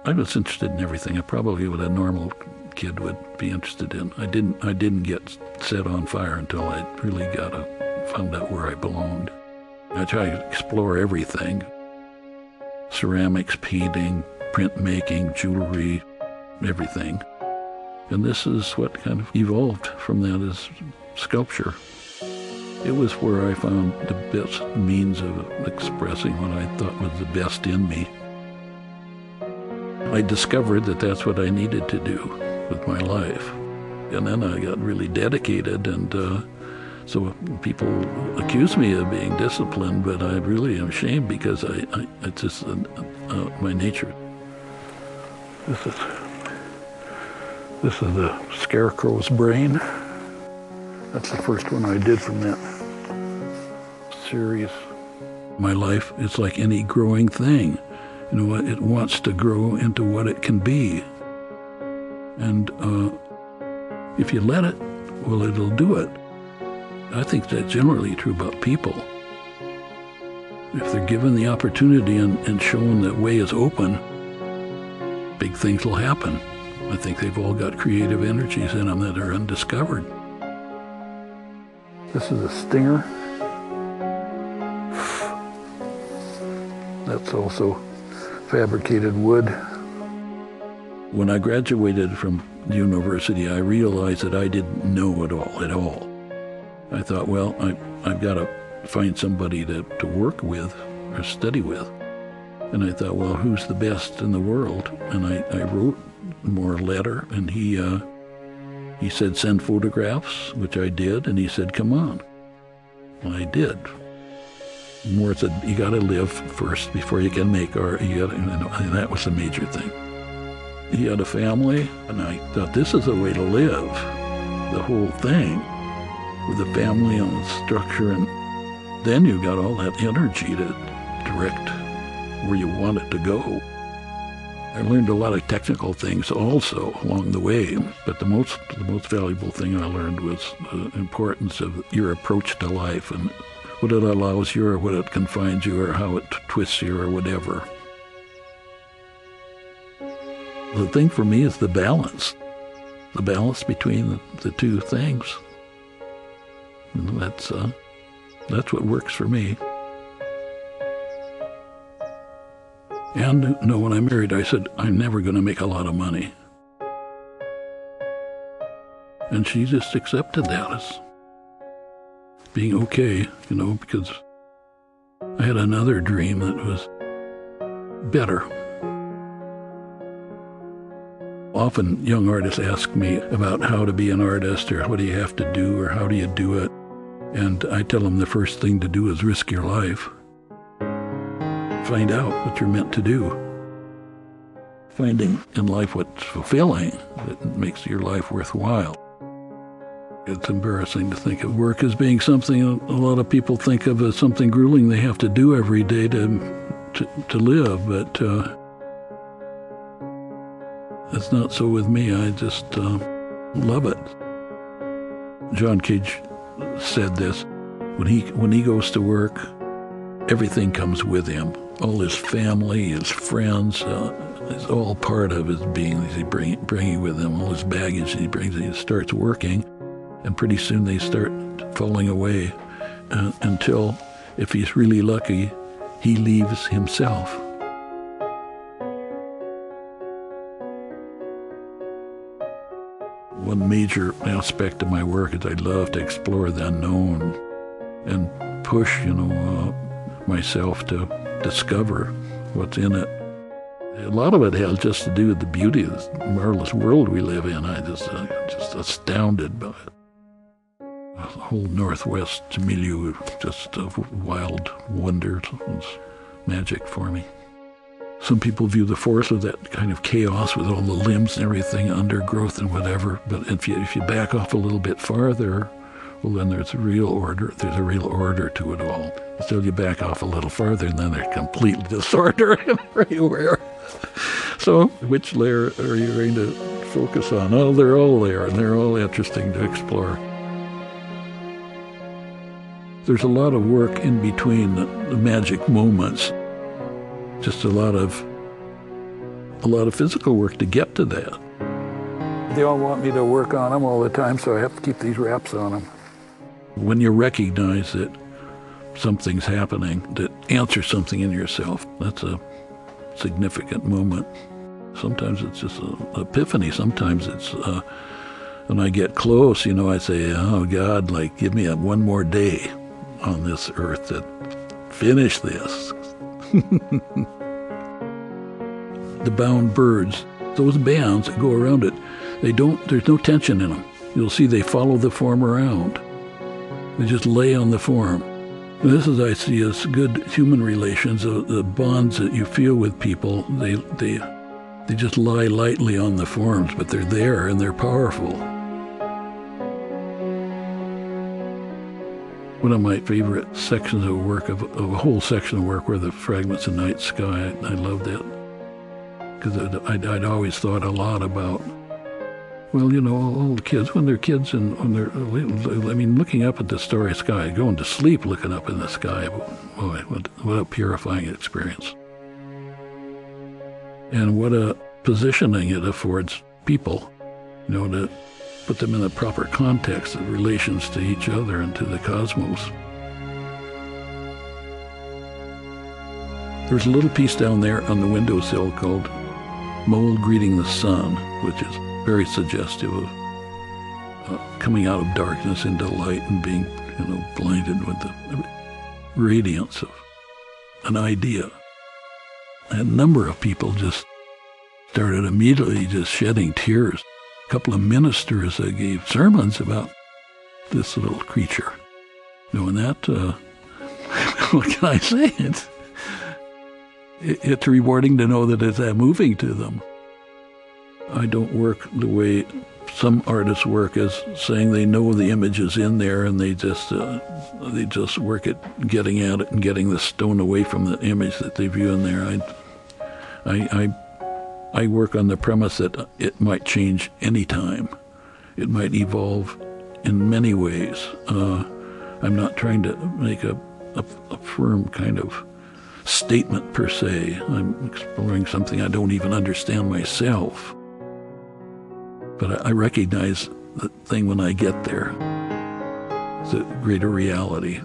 I was interested in everything. Probably what a normal kid would be interested in. I didn't get set on fire until I really found out where I belonged. I tried to explore everything. Ceramics, painting, printmaking, jewelry, everything. And this is what kind of evolved from that is sculpture. It was where I found the best means of expressing what I thought was the best in me. I discovered that that's what I needed to do with my life. And then I got really dedicated, and so people accuse me of being disciplined, but I really am ashamed because it's just my nature. This is the scarecrow's brain. That's the first one I did from that series. My life is like any growing thing. You know, it wants to grow into what it can be. And if you let it, well, it'll do it. I think that's generally true about people. If they're given the opportunity and shown that way is open, big things will happen. I think they've all got creative energies in them that are undiscovered. This is a stinger. That's also fabricated wood. When I graduated from university, I realized that I didn't know it all at all. I thought, well, I've got to find somebody to work with or study with. And I thought, well, who's the best in the world? And I wrote more a letter, and he said, send photographs, which I did, and he said, come on. Well, I did. Moore said, you got to live first before you can make art. And that was a major thing. He had a family, and I thought, this is the way to live, the whole thing, with the family and the structure, and then you got all that energy to direct where you want it to go. I learned a lot of technical things also along the way, but the most valuable thing I learned was the importance of your approach to life and what it allows you or what it confines you or how it twists you or whatever. The thing for me is the balance between the two things. And that's what works for me. And when I married, I said, I'm never going to make a lot of money. And she just accepted that as being okay, because I had another dream that was better. Often young artists ask me about how to be an artist or what do you have to do or how do you do it. And I tell them the first thing to do is risk your life. Find out what you're meant to do. Finding in life what's fulfilling, that makes your life worthwhile. It's embarrassing to think of work as being something a lot of people think of as something grueling they have to do every day to live, but it's not so with me. I just love it. John Cage said this, when he goes to work, everything comes with him. All his family, his friends, is all part of his being. He's bringing with him all his baggage he brings. He starts working, and pretty soon they start falling away until, if he's really lucky, he leaves himself. One major aspect of my work is I love to explore the unknown and push, myself to discover what's in it. A lot of it has just to do with the beauty of this marvelous world we live in. I'm just astounded by it. The whole Northwest milieu, just a wild wonder. It's magic for me. Some people view the forest as that kind of chaos with all the limbs and everything, undergrowth and whatever. But if you back off a little bit farther, well, then there's a real order. There's a real order to it all. Until you back off a little farther, and then there's complete disorder everywhere. So, which layer are you going to focus on? Oh, they're all there, and they're all interesting to explore. There's a lot of work in between the magic moments. Just a lot of a lot of physical work to get to that. They all want me to work on them all the time, so I have to keep these wraps on them. When you recognize that something's happening, that answers something in yourself, that's a significant moment. Sometimes it's just an epiphany. Sometimes it's, when I get close, I say, oh God, like, give me one more day on this earth to finish this. The bound birds, those bands that go around it, there's no tension in them. You'll see they follow the form around. They just lay on the form. And this is, I see, as good human relations, the bonds that you feel with people, they just lie lightly on the forms, but they're there and they're powerful. One of my favorite sections of work, of a whole section of work, were the fragments of night sky. I loved it because I'd always thought a lot about, well, all the kids, when they're kids and when they're, looking up at the starry sky, going to sleep looking up in the sky, boy, what a purifying experience. And what a positioning it affords people, to put them in the proper context of relations to each other and to the cosmos. There's a little piece down there on the windowsill called Mole Greeting the Sun, which is very suggestive of coming out of darkness into light and being, blinded with the radiance of an idea. And a number of people just started immediately just shedding tears. A couple of ministers gave sermons about this little creature. And that, what can I say? It's rewarding to know that it's that moving to them. I don't work the way some artists work, as saying they know the image is in there and they just work at getting at it and getting the stone away from the image that they view in there. I work on the premise that it might change any time. It might evolve in many ways. I'm not trying to make a firm kind of statement per se. I'm exploring something I don't even understand myself. But I recognize the thing when I get there. It's a greater reality.